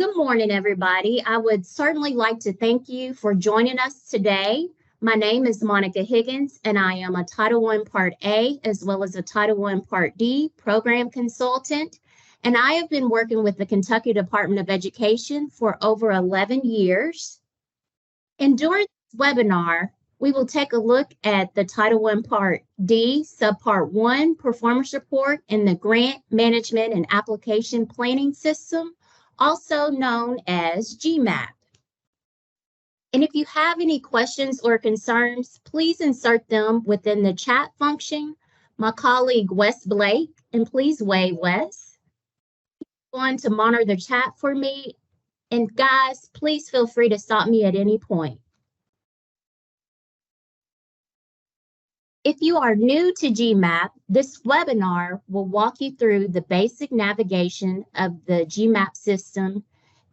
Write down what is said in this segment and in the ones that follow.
Good morning, everybody. I would certainly like to thank you for joining us today. My name is Monica Higgins, and I am a Title I Part A as well as a Title I Part D program consultant. And I have been working with the Kentucky Department of Education for over 11 years. And during this webinar, we will take a look at the Title I Part D, Subpart 1 Performance Report in the Grant Management and Application Planning System, also known as GMAP. And if you have any questions or concerns, please insert them within the chat function. My colleague Wes Blake, and please wave Wes, is going to monitor the chat for me. And guys, please feel free to stop me at any point. If you are new to GMAP, this webinar will walk you through the basic navigation of the GMAP system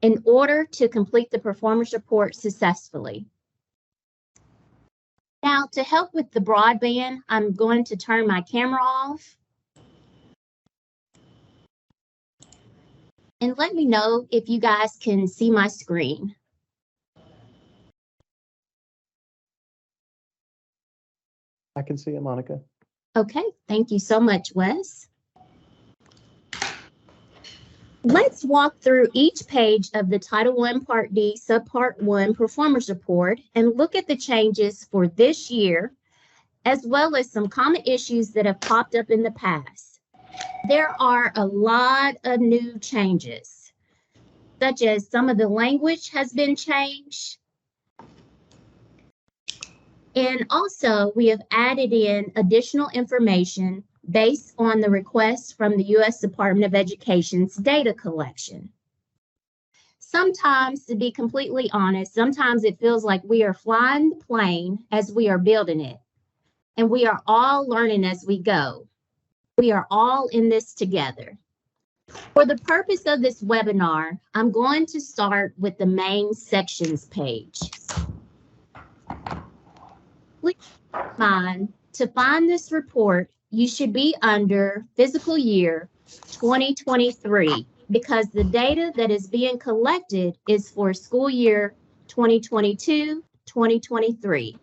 in order to complete the performance report successfully. Now, to help with the broadband, I'm going to turn my camera off. And let me know if you guys can see my screen. I can see it, Monica. Okay, thank you so much, Wes. Let's walk through each page of the Title I Part D Subpart 1 Performance Report and look at the changes for this year, as well as some common issues that have popped up in the past. There are a lot of new changes, such as some of the language has been changed. And also, we have added in additional information based on the request from the U.S. Department of Education's data collection. Sometimes, to be completely honest, sometimes it feels like we are flying the plane as we are building it, and we are all learning as we go. We are all in this together. For the purpose of this webinar, I'm going to start with the main sections page. Please keep in mind, to find this report, you should be under fiscal year 2023 because the data that is being collected is for school year 2022-2023.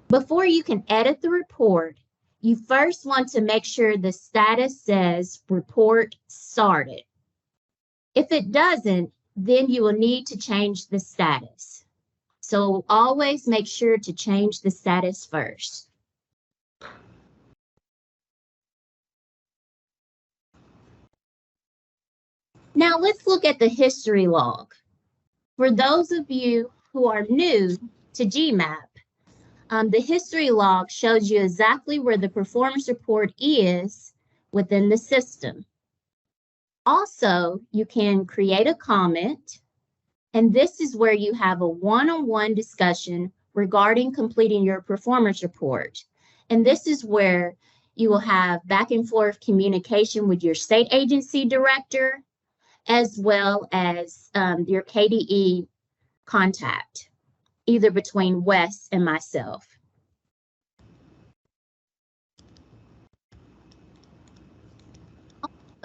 Before you can edit the report, you first want to make sure the status says report started. If it doesn't, then you will need to change the status. So always make sure to change the status first. Now let's look at the history log. For those of you who are new to GMAP, the history log shows you exactly where the performance report is within the system. Also, you can create a comment, and this is where you have a one-on-one discussion regarding completing your performance report. And this is where you will have back and forth communication with your state agency director, as well as your KDE contact, either between Wes and myself.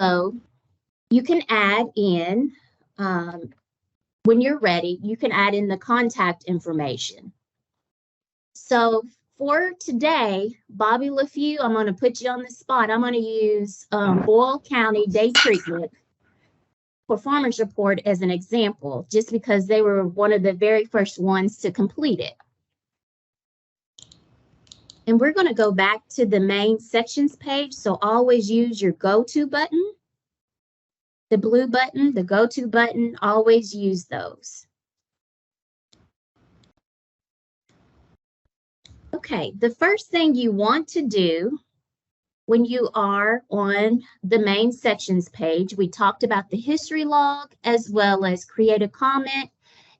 Also, you can add in, when you're ready, you can add in the contact information. So for today, Bobby LaFew, I'm going to put you on the spot. I'm going to use Boyle County Day Treatment Performance Report as an example, just because they were one of the very first ones to complete it. And we're going to go back to the main sections page, so always use your go-to button. The blue button, the go-to button, always use those. Okay, the first thing you want to do when you are on the main sections page, we talked about the history log as well as create a comment,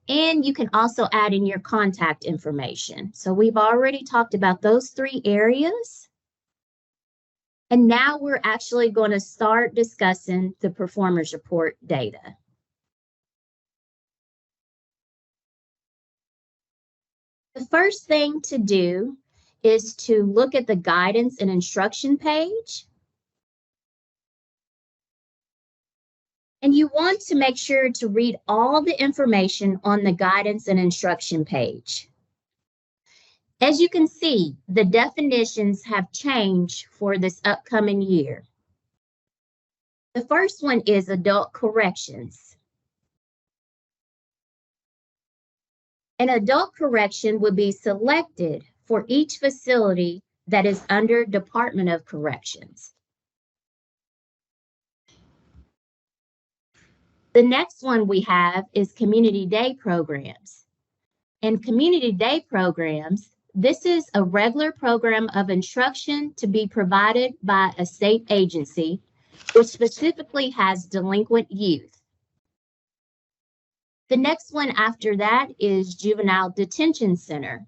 and you can also add in your contact information. So we've already talked about those three areas. And now we're actually going to start discussing the performance report data. The first thing to do is to look at the guidance and instruction page. And you want to make sure to read all the information on the guidance and instruction page. As you can see, the definitions have changed for this upcoming year. The first one is adult corrections. An adult correction would be selected for each facility that is under Department of Corrections. The next one we have is community day programs. And community day programs, this is a regular program of instruction to be provided by a state agency, which specifically has delinquent youth. The next one after that is juvenile detention center,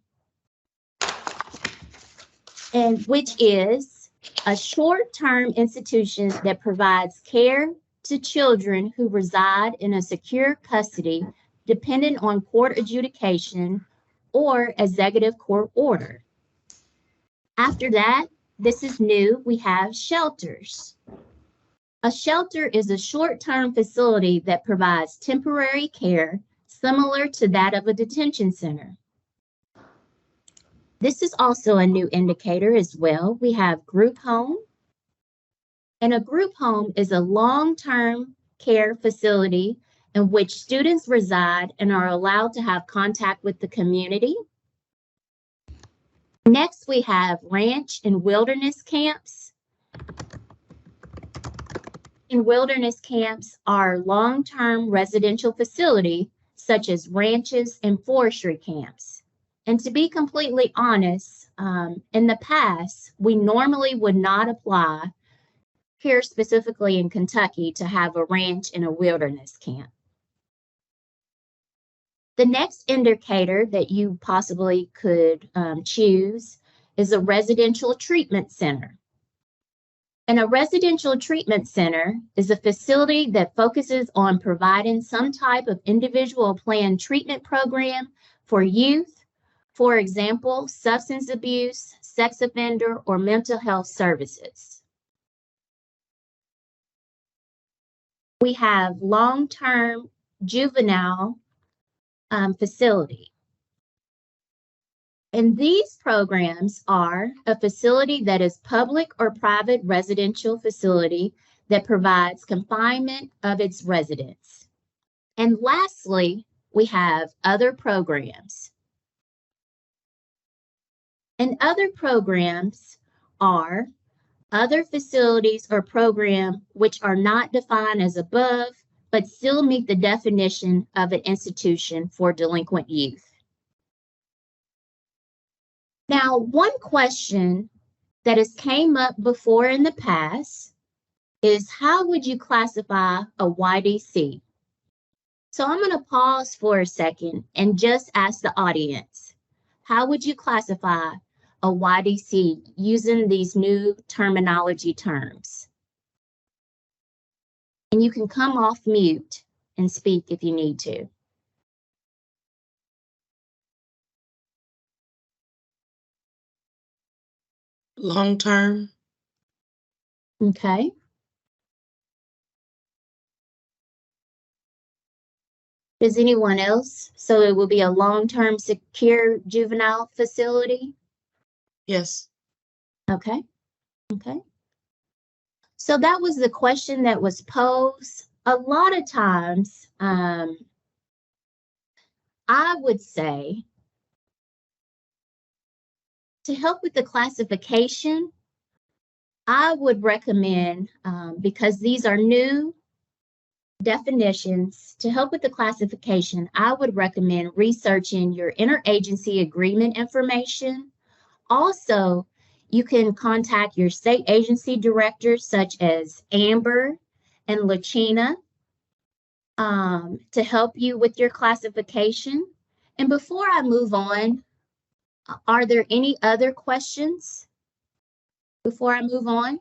and which is a short-term institution that provides care to children who reside in a secure custody dependent on court adjudication or executive court order. After that, this is new, we have shelters. A shelter is a short-term facility that provides temporary care similar to that of a detention center. This is also a new indicator as well. We have group home. And a group home is a long-term care facility in which students reside and are allowed to have contact with the community. Next, we have ranch and wilderness camps. And wilderness camps are long-term residential facilities such as ranches and forestry camps. And to be completely honest, in the past, we normally would not apply here specifically in Kentucky to have a ranch and a wilderness camp. The next indicator that you possibly could choose is a residential treatment center. And a residential treatment center is a facility that focuses on providing some type of individual planned treatment program for youth, for example, substance abuse, sex offender, or mental health services. We have long-term juvenile facility. And these programs are a facility that is public or private residential facility that provides confinement of its residents. And lastly, we have other programs. And other programs are other facilities or programs which are not defined as above, but still meet the definition of an institution for delinquent youth. Now, one question that has came up before in the past is how would you classify a YDC? So I'm going to pause for a second and just ask the audience, how would you classify a YDC using these new terminology terms? And you can come off mute and speak if you need to. Long term. Okay. Does anyone else? So it will be a long-term secure juvenile facility? Yes. Okay. Okay. So that was the question that was posed. A lot of times, I would say to help with the classification, I would recommend, because these are new definitions, to help with the classification, I would recommend researching your interagency agreement information. Also, you can contact your state agency directors such as Amber and Lachina to help you with your classification. And before I move on, are there any other questions before I move on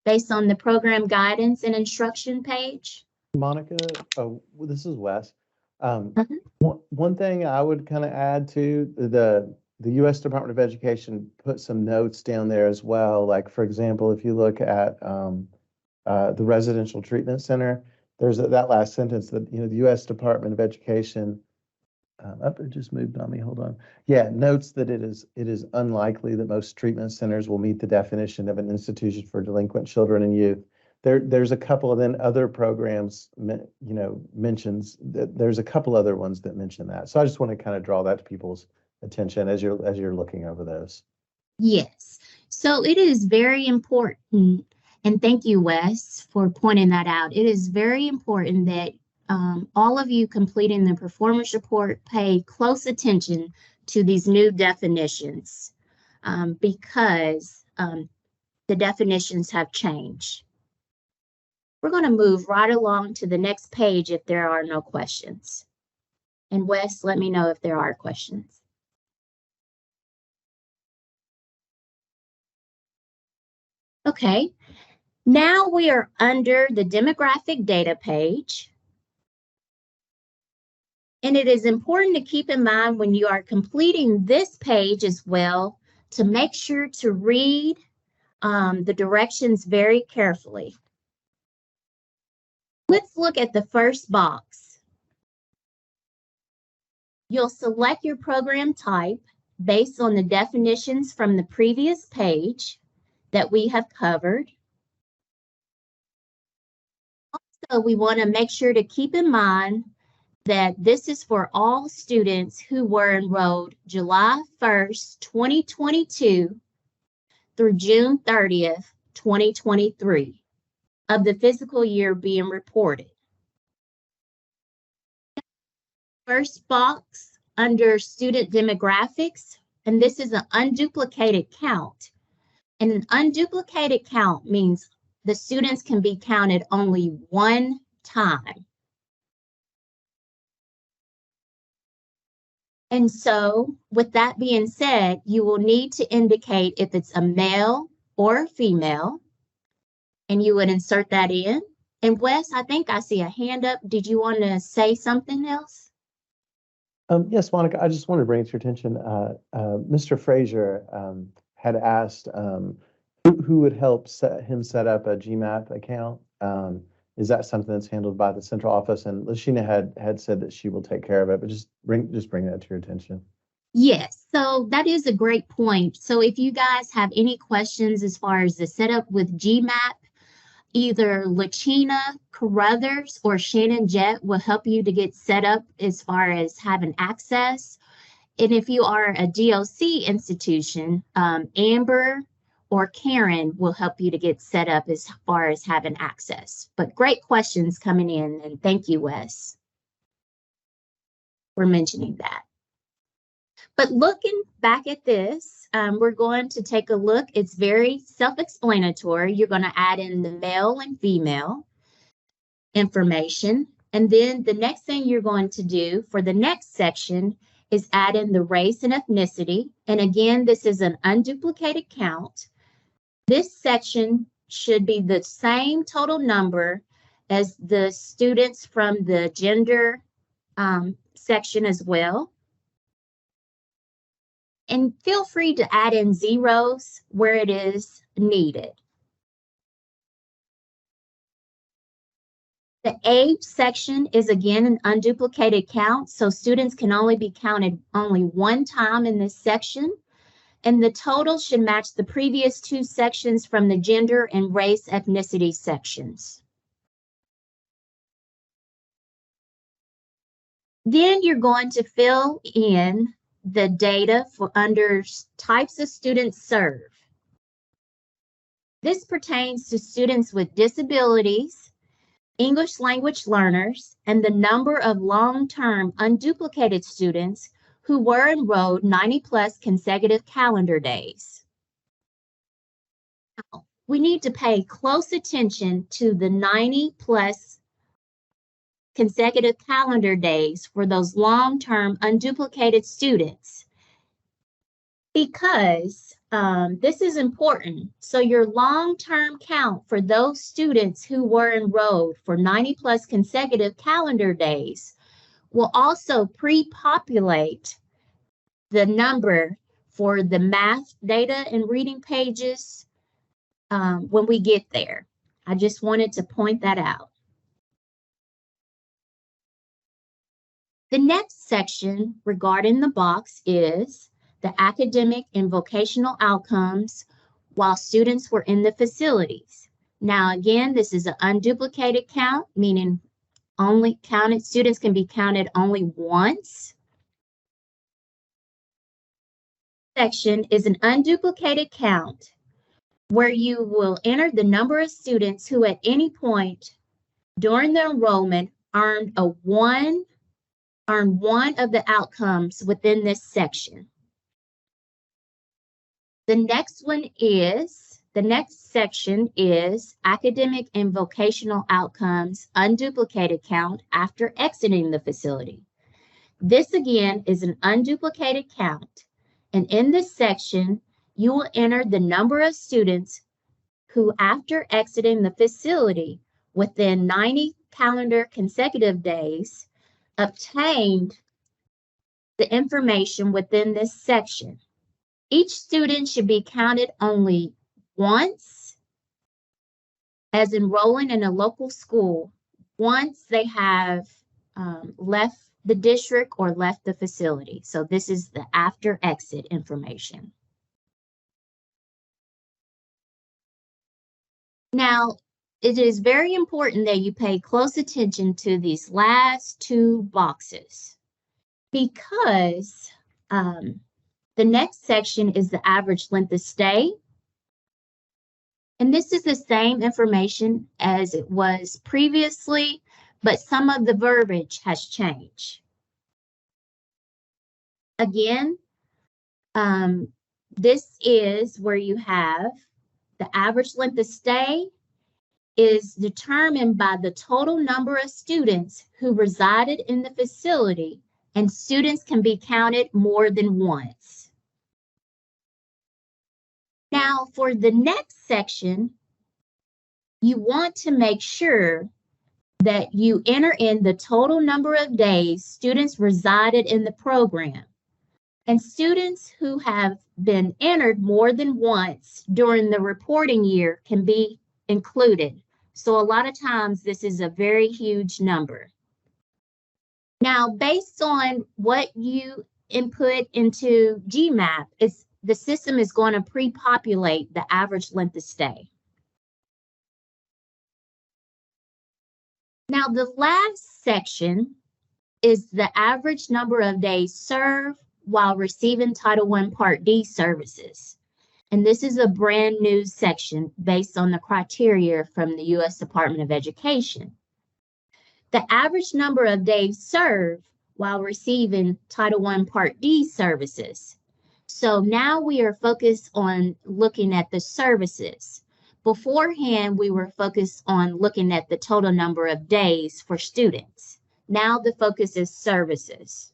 based on the program guidance and instruction page? Monica, oh, this is Wes. One thing I would kind of add to the U.S. Department of Education put some notes down there as well. Like, for example, if you look at the residential treatment center, there's that last sentence that, the U.S. Department of Education, it just moved on me, hold on. Yeah, notes that it is unlikely that most treatment centers will meet the definition of an institution for delinquent children and youth. There's a couple, and then other programs, mentions that there's a couple other ones that mention that. So I just want to kind of draw that to people's attention as you're looking over those. Yes. So it is very important, and thank you, Wes, for pointing that out. It is very important that all of you completing the performance report pay close attention to these new definitions because the definitions have changed. We're going to move right along to the next page if there are no questions. And Wes, let me know if there are questions. Okay, now we are under the demographic data page. And it is important to keep in mind when you are completing this page as well to make sure to read the directions very carefully. Let's look at the first box. You'll select your program type based on the definitions from the previous page that we have covered. Also, we want to make sure to keep in mind that this is for all students who were enrolled July 1st, 2022 through June 30th, 2023 of the fiscal year being reported. First box under student demographics, and this is an unduplicated count. And an unduplicated count means the students can be counted only one time. And so with that being said, you will need to indicate if it's a male or a female, and you would insert that in. And Wes, I think I see a hand up. Did you want to say something else? Yes, Monica, I just want to bring to your attention, Mr. Frazier had asked who would help him set up a GMAP account. Is that something that's handled by the central office? And Lashina had said that she will take care of it, but just bring that to your attention. Yes, so that is a great point. So if you guys have any questions as far as the setup with GMAP, either Lachina Carruthers or Shannon Jett will help you to get set up as far as having access. And if you are a DOC institution, Amber or Karen will help you to get set up as far as having access. But great questions coming in, and thank you, Wes, for mentioning that. But looking back at this, we're going to take a look. It's very self-explanatory. You're going to add in the male and female information. And then the next thing you're going to do for the next section is add in the race and ethnicity. And again, this is an unduplicated count. This section should be the same total number as the students from the gender section as well. And feel free to add in zeros where it is needed. The age section is again an unduplicated count, so students can only be counted only one time in this section. And the total should match the previous two sections from the gender and race ethnicity sections. Then you're going to fill in the data for under types of students served. This pertains to students with disabilities, English language learners, and the number of long-term unduplicated students who were enrolled 90+ consecutive calendar days. Now, we need to pay close attention to the 90+ consecutive calendar days for those long-term unduplicated students, because this is important. So your long-term count for those students who were enrolled for 90+ consecutive calendar days will also pre-populate the number for the math data and reading pages when we get there. I just wanted to point that out. The next section regarding the box is the academic and vocational outcomes while students were in the facilities. Now, again, this is an unduplicated count, meaning students can be counted only once. Section is an unduplicated count where you will enter the number of students who at any point during the enrollment earned one of the outcomes within this section. The next section is academic and vocational outcomes unduplicated count after exiting the facility. This again is an unduplicated count, and in this section, you will enter the number of students who, after exiting the facility within 90 calendar consecutive days, obtained the information within this section. Each student should be counted only once as enrolling in a local school once they have left the district or left the facility. So this is the after exit information. Now, it is very important that you pay close attention to these last two boxes because the next section is the average length of stay. And this is the same information as it was previously, but some of the verbiage has changed. Again, this is where you have the average length of stay is determined by the total number of students who resided in the facility, and students can be counted more than once. Now, for the next section, you want to make sure that you enter in the total number of days students resided in the program. And students who have been entered more than once during the reporting year can be included. So a lot of times this is a very huge number. Now, based on what you input into GMAP, the system is going to pre-populate the average length of stay. Now, the last section is the average number of days served while receiving Title I Part D services. And this is a brand new section based on the criteria from the U.S. Department of Education. The average number of days served while receiving Title I Part D services. So now we are focused on looking at the services. Beforehand, we were focused on looking at the total number of days for students. Now the focus is services.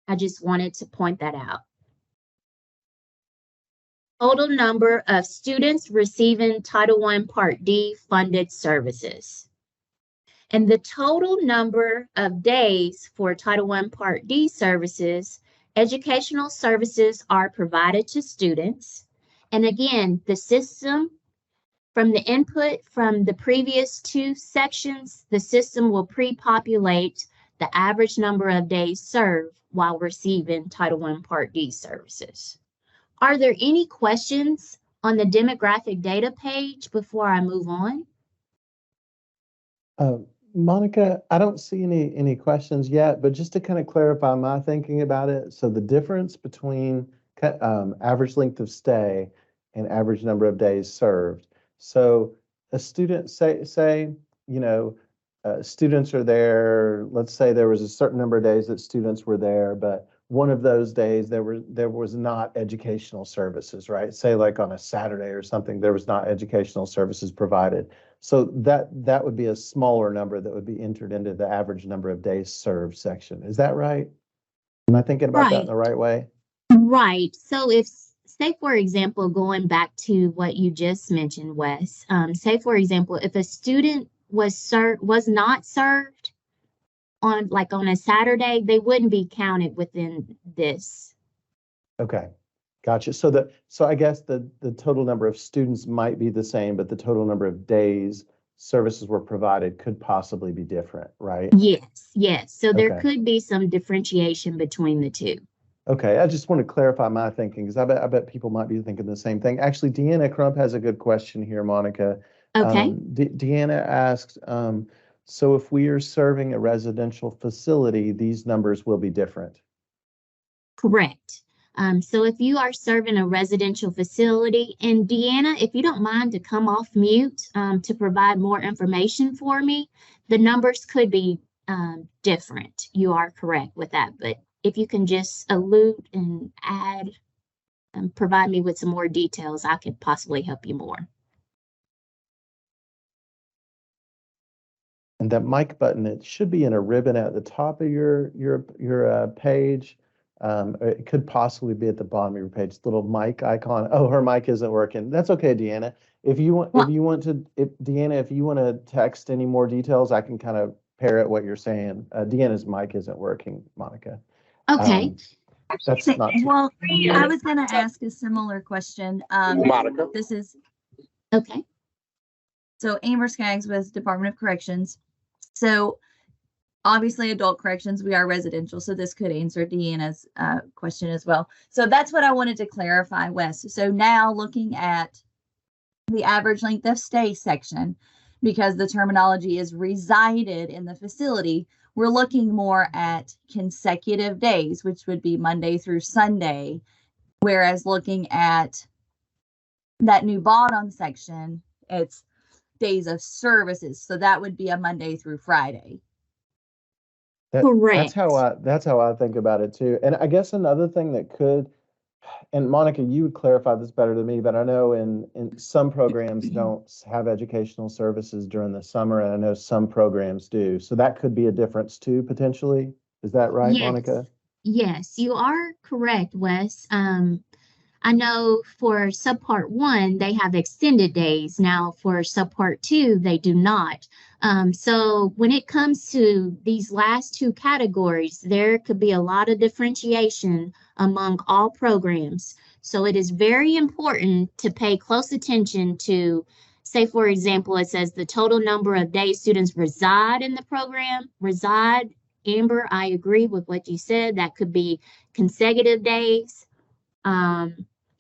I just wanted to point that out. Total number of students receiving Title I Part D funded services. And the total number of days for Title I Part D services, educational services are provided to students. And again, the system, from the input from the previous two sections, the system will pre-populate the average number of days served while receiving Title I Part D services. Are there any questions on the demographic data page before I move on? Monica, I don't see any questions yet, but just to kind of clarify my thinking about it. So the difference between average length of stay and average number of days served. So a student, say students are there, let's say there was a certain number of days that students were there, but one of those days there was not educational services, right? Say like on a Saturday or something, there was not educational services provided. So that would be a smaller number that would be entered into the average number of days served section. Is that right? Am I thinking about that in the right way? Right. So if, say for example, going back to what you just mentioned, Wes, say for example, if a student was not served on a Saturday, they wouldn't be counted within this. Okay, gotcha. So I guess the total number of students might be the same, but the total number of days services were provided could possibly be different, right? Yes, yes. So there Okay. could be some differentiation between the two. Okay, I just want to clarify my thinking because I bet people might be thinking the same thing. Actually, Deanna Crump has a good question here, Monica. Okay, Deanna asked, so if we are serving a residential facility, these numbers will be different. correct. So if you are serving a residential facility, and Deanna, if you don't mind to come off mute to provide more information for me, the numbers could be different. You are correct with that, but if you can just allude and add and provide me with some more details, I could possibly help you more. And that mic button, it should be in a ribbon at the top of your page. Or it could possibly be at the bottom of your page, little mic icon. Oh, her mic isn't working. That's okay, Deanna. If you want, Deanna, if you want to text any more details, I can kind of parrot what you're saying. Deanna's mic isn't working, Monica. Okay. That's not too. Well, I was going to ask a similar question. Monica. This is Okay. so Amber Skaggs with Department of Corrections. So obviously adult corrections, we are residential. So this could answer Deanna's question as well. So that's what I wanted to clarify, Wes. So now looking at the average length of stay section, because the terminology is resided in the facility, we're looking more at consecutive days, which would be Monday through Sunday, whereas looking at that new bottom section, it's days of services. So that would be a Monday through Friday. Correct. That's how I think about it too. And I guess another thing that could, and Monica, you would clarify this better than me, but I know in some programs don't have educational services during the summer, and I know some programs do. So that could be a difference too, potentially. Is that right, Yes. Monica? Yes, you are correct, Wes. I know for Subpart 1, they have extended days. Now for Subpart 2, they do not. So when it comes to these last two categories, there could be a lot of differentiation among all programs. So it is very important to pay close attention to, say, for example, it says the total number of days students reside in the program. Reside, Amber, I agree with what you said. That could be consecutive days.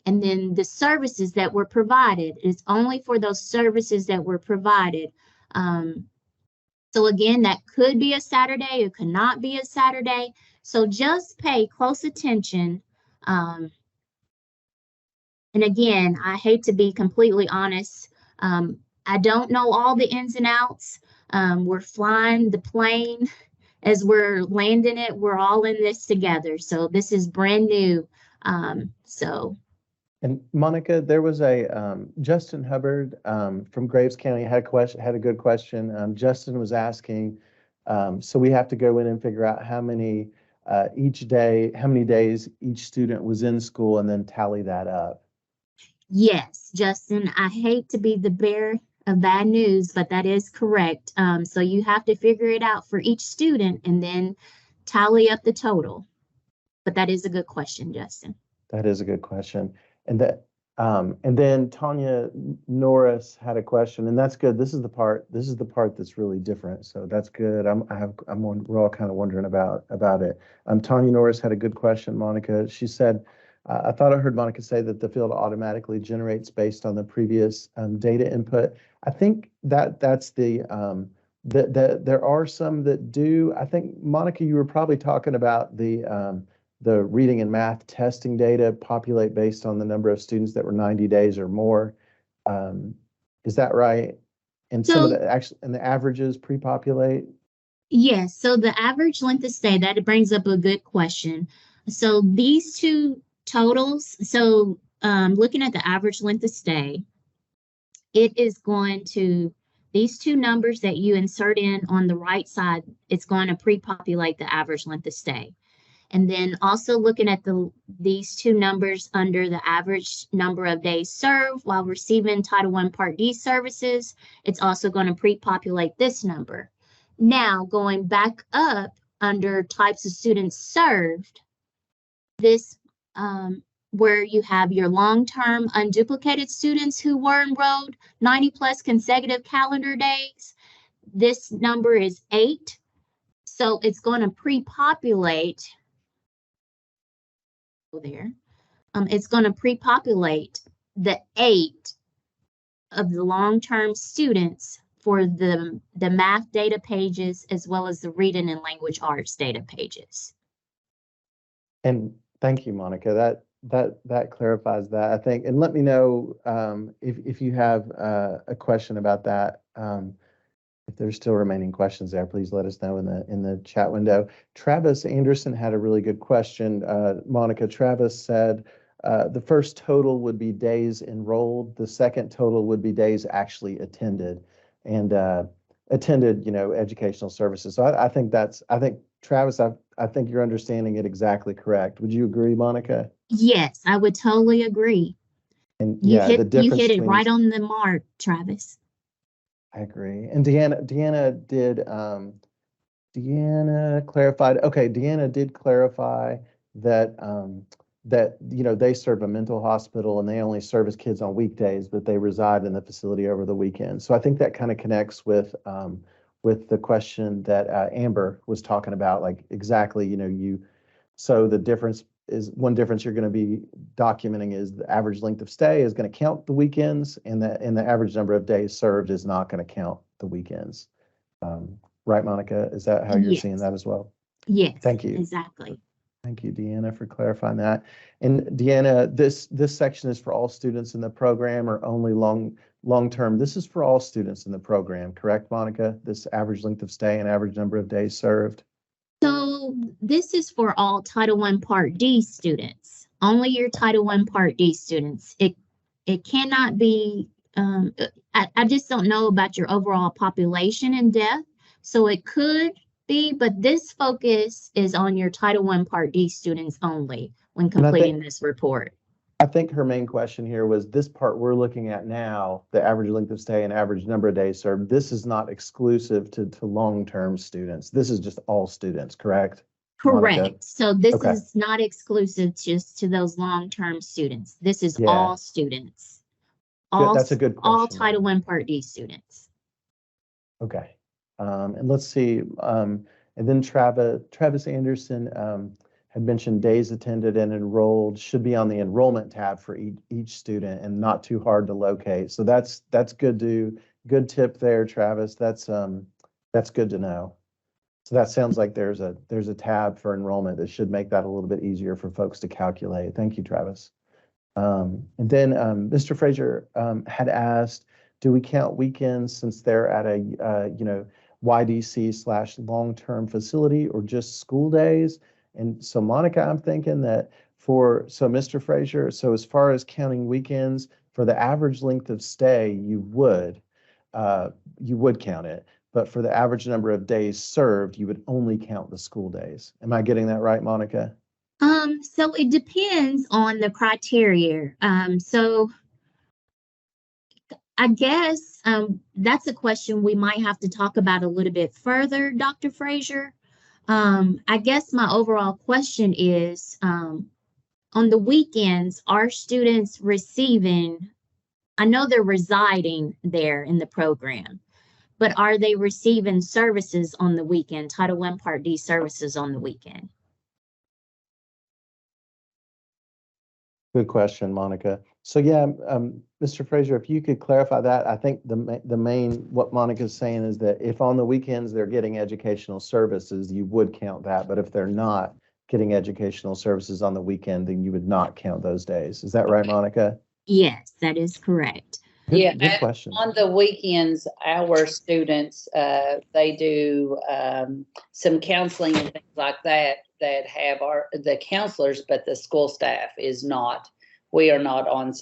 And then the services that were provided is only for those services that were provided. So again, that could be a Saturday, it could not be a Saturday. So just pay close attention. And again, I hate to be completely honest. I don't know all the ins and outs. We're flying the plane as we're landing it. We're all in this together. So this is brand new. And Monica, there was a Justin Hubbard from Graves County had a good question. Justin was asking, so we have to go in and figure out how many days each student was in school and then tally that up. Yes, Justin, I hate to be the bearer of bad news, but that is correct. So you have to figure it out for each student and then tally up the total. But that is a good question, Justin. That is a good question. And then Tanya Norris had a question, and that's good. This is the part that's really different. So that's good. We're all kind of wondering about it. Tanya Norris had a good question, Monica. She said, I thought I heard Monica say that the field automatically generates based on the previous data input. I think that's there are some that do. I think, Monica, you were probably talking about the reading and math testing data populate based on the number of students that were 90 days or more. Is that right? And some of the averages pre-populate? Yes, so the average length of stay, that brings up a good question. So these two totals, so looking at the average length of stay, it is going to, these two numbers that you insert in on the right side, it's going to pre-populate the average length of stay. And then also looking at these two numbers under the average number of days served while receiving Title I Part D services, it's also going to pre-populate this number. Now, going back up under types of students served, this where you have your long-term unduplicated students who were enrolled 90 plus consecutive calendar days. This number is 8. So it's going to pre-populate there. It's going to pre-populate the 8 of the long-term students for the math data pages as well as the reading and language arts data pages. And thank you, Monica. That clarifies that, I think. And let me know if you have a question about that. If there's still remaining questions there, please let us know in the chat window. Travis Anderson had a really good question. Monica, Travis said the first total would be days enrolled. The second total would be days actually attended, and attended, educational services. So I think Travis, I think you're understanding it exactly correct. Would you agree, Monica? Yes, I would totally agree. And You yeah, hit, the difference you hit it between, right on the mark, Travis. I agree. And Deanna clarified. Okay, Deanna did clarify that that they serve a mental hospital and they only service kids on weekdays, but they reside in the facility over the weekend. So I think that kind of connects with the question that Amber was talking about, like exactly, so the difference is, one difference you're going to be documenting is the average length of stay is going to count the weekends, and the average number of days served is not going to count the weekends. Right, Monica? Is that how you're seeing that as well? Yes. Thank you. Exactly. Thank you, Deanna, for clarifying that. And Deanna, this section is for all students in the program or only long-term? This is for all students in the program, correct, Monica? This average length of stay and average number of days served? So this is for all Title I Part D students, only your Title I Part D students. It cannot be, I just don't know about your overall population and depth. So it could be, but this focus is on your Title I Part D students only when completing this report. I think her main question here was this part we're looking at now, the average length of stay and average number of days served. This is not exclusive to long-term students. This is just all students, correct? Correct. Monica? So this Okay. is not exclusive just to those long-term students. This is all students. That's a good question. All Title I Part D students. Okay. And let's see. And then Travis Anderson had mentioned days attended and enrolled should be on the enrollment tab for each student and not too hard to locate. So that's good tip there, Travis. That's good to know. So that sounds like there's a tab for enrollment that should make that a little bit easier for folks to calculate. Thank you, Travis. And then Mr. Frazier had asked, do we count weekends since they're at a YDC / long-term facility or just school days? And so Monica, I'm thinking that so Mr. Frazier, so as far as counting weekends, for the average length of stay, you would count it. But for the average number of days served, you would only count the school days. Am I getting that right, Monica? So it depends on the criteria. So I guess that's a question we might have to talk about a little bit further, Dr. Frazier. I guess my overall question is, on the weekends, are students receiving, I know they're residing there in the program, but are they receiving services on the weekend, Title I Part D services on the weekend? Good question, Monica. So yeah, Mr. Frazier, if you could clarify that, I think the main, what Monica's saying is that if on the weekends they're getting educational services, you would count that. But if they're not getting educational services on the weekend, then you would not count those days. Is that right, Monica? Yes, that is correct. Good question. On the weekends, our students, they do some counseling and things like that have the counselors, but the school staff is not. We are not on,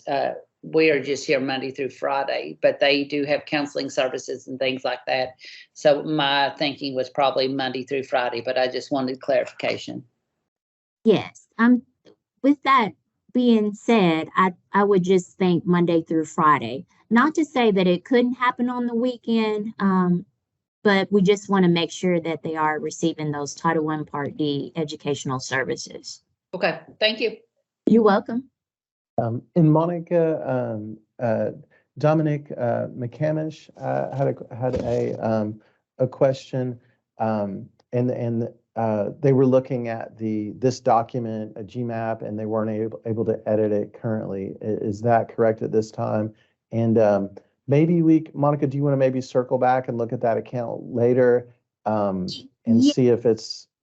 we are just here Monday through Friday, but they do have counseling services and things like that. So my thinking was probably Monday through Friday, but I just wanted clarification. Yes, with that being said, I would just think Monday through Friday. Not to say that it couldn't happen on the weekend, but we just want to make sure that they are receiving those Title I Part D educational services. Okay, thank you. You're welcome. And Monica, Dominic McCamish had a question, and they were looking at this document, a GMAP, and they weren't able to edit it currently. Is that correct at this time? And maybe Monica, do you want to maybe circle back and look at that account later, and Yeah.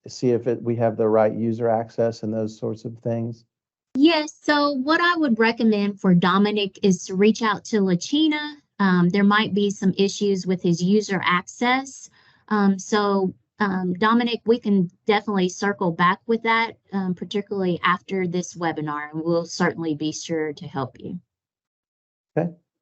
see if we have the right user access and those sorts of things? Yes, so what I would recommend for Dominic is to reach out to Lachina. There might be some issues with his user access. Dominic, we can definitely circle back with that, particularly after this webinar, and we'll certainly be sure to help you.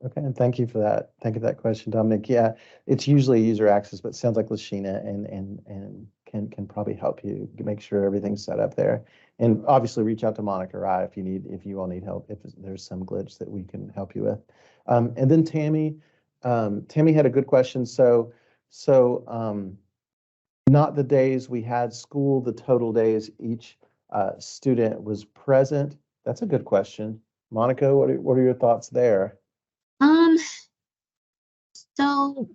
Okay, and thank you for that. Thank you for that question, Dominic. Yeah, it's usually user access, but it sounds like Lashina and can probably help you make sure everything's set up there. And obviously reach out to Monica, right, if you all need help, if there's some glitch that we can help you with. And then Tammy had a good question. So not the days we had school, the total days each student was present. That's a good question. Monica, what are your thoughts there? So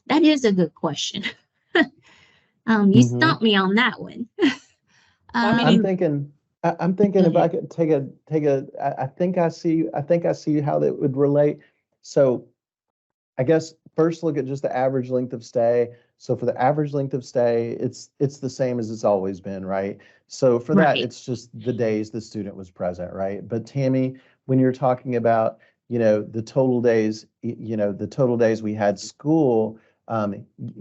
that is a good question. You stumped me on that one. I'm thinking if I could take a, I think I see how that would relate. So I guess first look at just the average length of stay. So for the average length of stay, it's the same as it's always been, right? So for that, it's just the days the student was present, right? But Tammy, when you're talking about, the total days, the total days we had school,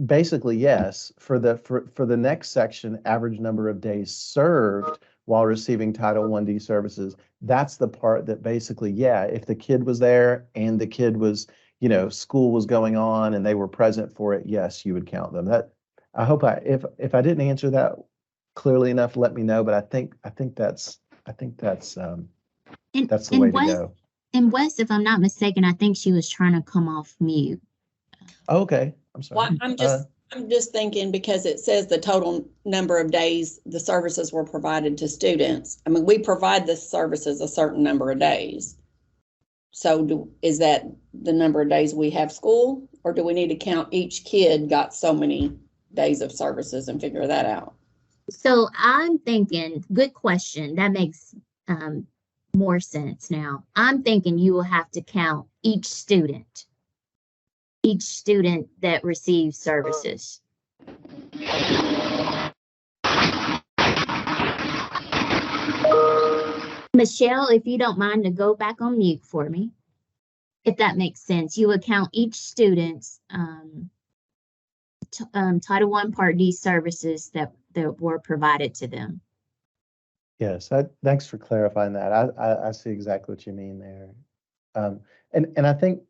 basically, yes, for the next section, average number of days served while receiving Title I-D services, that's the part that basically, yeah, if the kid was there and the kid was, school was going on and they were present for it, yes, you would count them. That, I hope if I didn't answer that clearly enough, let me know, but I think that's the way to go. And Wes, if I'm not mistaken, I think she was trying to come off mute. Okay, I'm sorry. Well, I'm just thinking, because it says the total number of days the services were provided to students. I mean, we provide the services a certain number of days. So is that the number of days we have school, or do we need to count each kid got so many days of services and figure that out? So I'm thinking, good question. That makes more sense now. I'm thinking you will have to count each student that receives services. Michelle, if you don't mind to go back on mute for me, if that makes sense. You would count each student's Title I Part D services that were provided to them. Yes, thanks for clarifying that. I see exactly what you mean there. And I think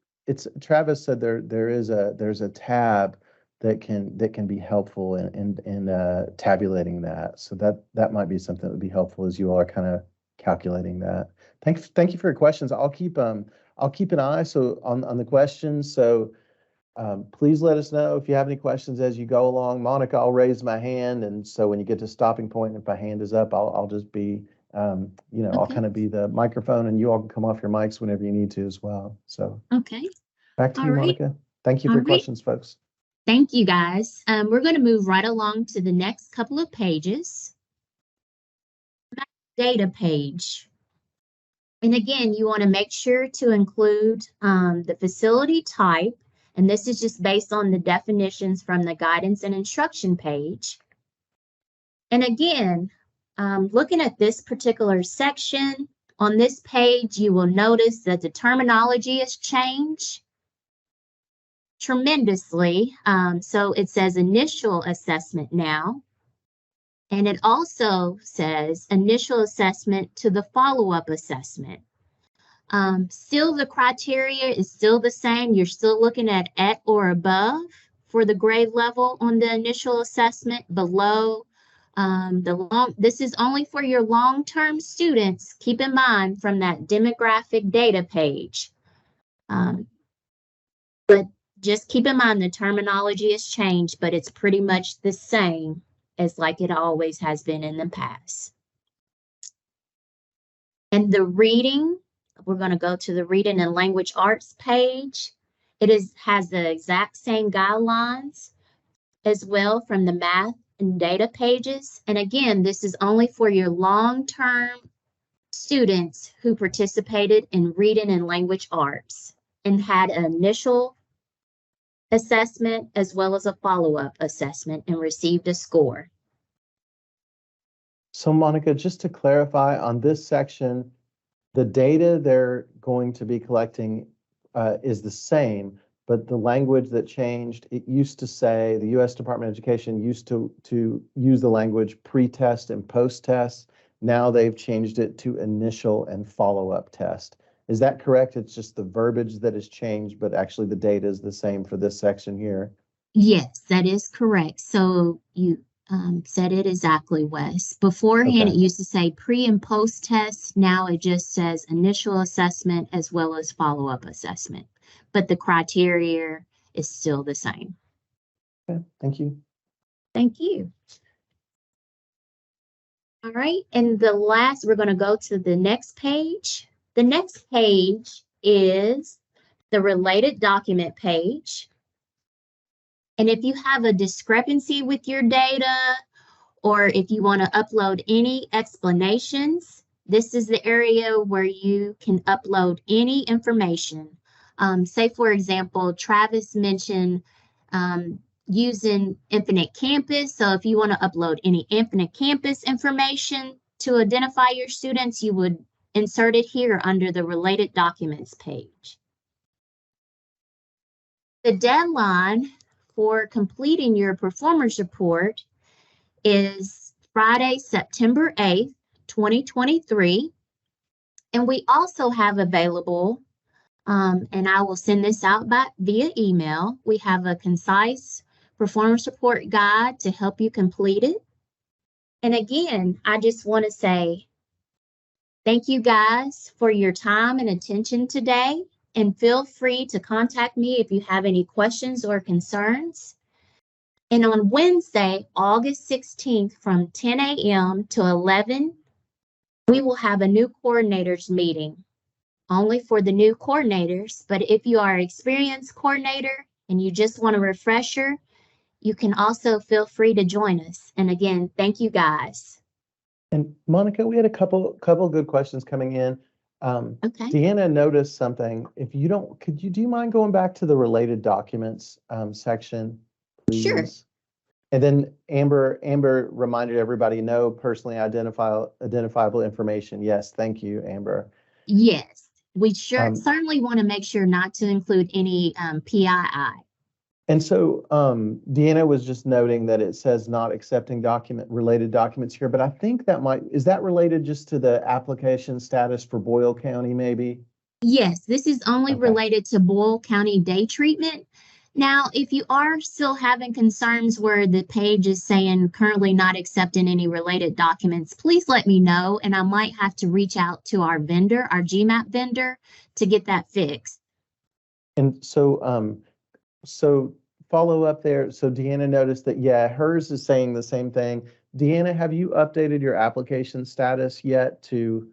Travis said there's a tab that can be helpful in tabulating that. So that might be something that would be helpful as you all are kind of calculating that. Thank you for your questions. I'll keep an eye on the questions. So please let us know if you have any questions as you go along. Monica, I'll raise my hand, and so when you get to stopping point, if my hand is up, I'll just be I'll kind of be the microphone, and you all can come off your mics whenever you need to as well. So okay, back to you, Monica. Thank you for your questions, folks. Thank you, guys. We're going to move right along to the next couple of pages. Data page. And again, you want to make sure to include the facility type, and this is just based on the definitions from the guidance and instruction page. And again, looking at this particular section, on this page, you will notice that the terminology has changed tremendously. So it says initial assessment now. And it also says initial assessment to the follow-up assessment. Still, the criteria is still the same. You're still looking at or above for the grade level on the initial assessment. Below this is only for your long-term students. Keep in mind from that demographic data page. But just keep in mind the terminology has changed, but it's pretty much the same as like it always has been in the past. And the reading, we're going to go to the Reading and Language Arts page. Has the exact same guidelines as well from the math and data pages. And again, this is only for your long-term students who participated in Reading and Language Arts and had an initial assessment as well as a follow-up assessment and received a score. So Monica, just to clarify on this section, the data they're going to be collecting is the same, but the language that changed, it used to say, the U.S. Department of Education used to use the language pre-test and post-test. Now they've changed it to initial and follow-up test. Is that correct? It's just the verbiage that has changed, but actually the data is the same for this section here? Yes, that is correct. So you said it exactly, Wes. Beforehand, Okay. it used to say pre and post test. Now it just says initial assessment as well as follow-up assessment. But the criteria is still the same. Okay, thank you. Thank you. All right, and we're going to go to the next page. The next page is the related document page. And if you have a discrepancy with your data, or if you want to upload any explanations, this is the area where you can upload any information. Say, for example, Travis mentioned using Infinite Campus. So if you want to upload any Infinite Campus information to identify your students, you would insert it here under the Related Documents page. The deadline for completing your performance report is Friday, September 8th, 2023. And we also have available, and I will send this out via email, we have a concise performance report guide to help you complete it. And again, I just want to say thank you guys for your time and attention today. And feel free to contact me if you have any questions or concerns. And on Wednesday, August 16th, from 10 a.m. to 11, we will have a new coordinators meeting, only for the new coordinators. But if you are an experienced coordinator and you just want a refresher, you can also feel free to join us. And again, thank you guys. And Monica, we had a couple good questions coming in. Okay. Deanna noticed something. If you don't, do you mind going back to the related documents section, please? Sure. And then Amber reminded everybody, no personally identifiable information. Yes, thank you, Amber. Yes, we certainly want to make sure not to include any PII. And so Deanna was just noting that it says not accepting related documents here, but I think is that related just to the application status for Boyle County maybe? Yes, this is only Okay. related to Boyle County day treatment. Now, if you are still having concerns where the page is saying currently not accepting any related documents, please let me know, and I might have to reach out to our vendor, our GMAP vendor, to get that fixed. And so follow up there. So Deanna noticed that, yeah, hers is saying the same thing. Deanna, have you updated your application status yet to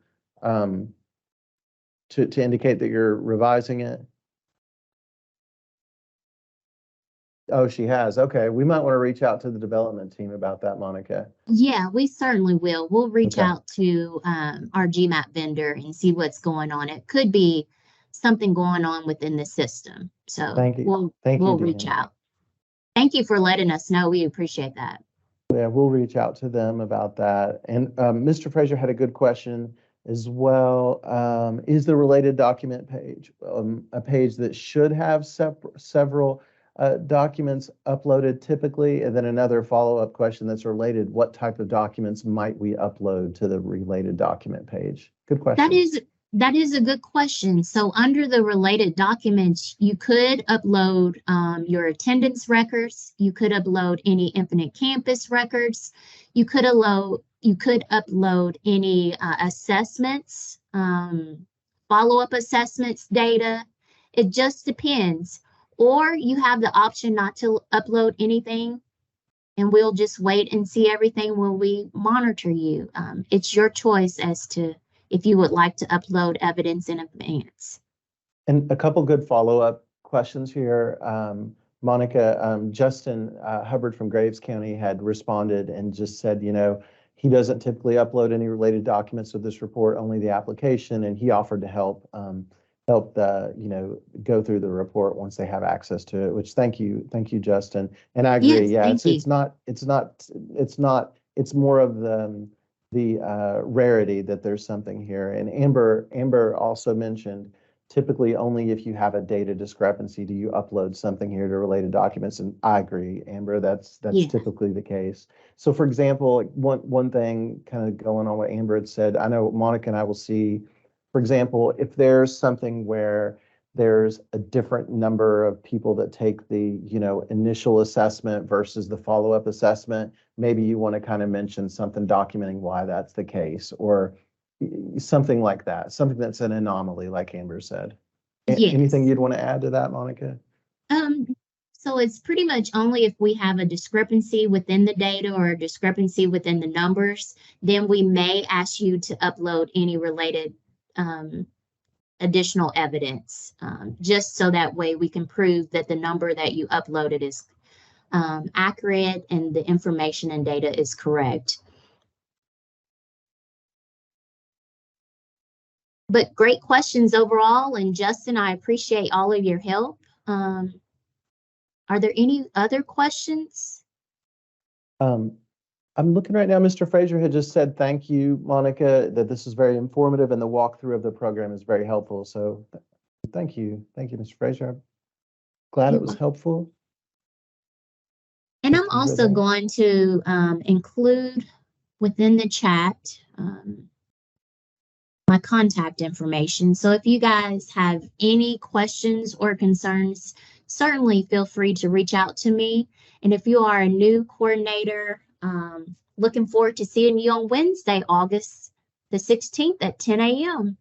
indicate that you're revising it? Oh, she has. Okay. We might want to reach out to the development team about that, Monica. Yeah, we certainly will. We'll reach Okay. out to our GMAP vendor and see what's going on. It could be something going on within the system. So Thank you. we'll reach Deanna. out. Thank you for letting us know. We appreciate that. Yeah, we'll reach out to them about that. And Mr. Fraser had a good question as well. Is the related document page a page that should have several documents uploaded typically? And then another follow-up question that's related, what type of documents might we upload to the related document page? Good question. That is a good question. So under the related documents, you could upload your attendance records. You could upload any Infinite Campus records. You could upload any assessments, follow-up assessments data. It just depends. Or you have the option not to upload anything, and we'll just wait and see everything when we monitor you. It's your choice as to if you would like to upload evidence in advance. And a couple good follow-up questions here. Monica, Justin Hubbard from Graves County had responded and just said, he doesn't typically upload any related documents with this report, only the application, and he offered to help go through the report once they have access to it, which thank you, Justin. And I agree, Yes, it's more of the rarity that there's something here. And Amber also mentioned, typically only if you have a data discrepancy do you upload something here to related documents. And I agree, Amber, that's Yeah. typically the case. So for example, one thing kind of going on what Amber had said, I know Monica and I will see, for example, if there's something where there's a different number of people that take the, initial assessment versus the follow-up assessment, maybe you want to kind of mention something documenting why that's the case, or something like that, something that's an anomaly, like Amber said. Yes. Anything you'd want to add to that, Monica? So it's pretty much only if we have a discrepancy within the data or a discrepancy within the numbers, then we may ask you to upload any related additional evidence, just so that way we can prove that the number that you uploaded is accurate and the information and data is correct. But great questions overall, and Justin, I appreciate all of your help. Are there any other questions? I'm looking right now, Mr. Fraser had just said, thank you, Monica, that this is very informative and the walkthrough of the program is very helpful. So thank you. Thank you, Mr. Fraser. I'm glad it was helpful. And I'm also going to include within the chat my contact information. So if you guys have any questions or concerns, certainly feel free to reach out to me. And if you are a new coordinator, looking forward to seeing you on Wednesday, August the 16th at 10 a.m.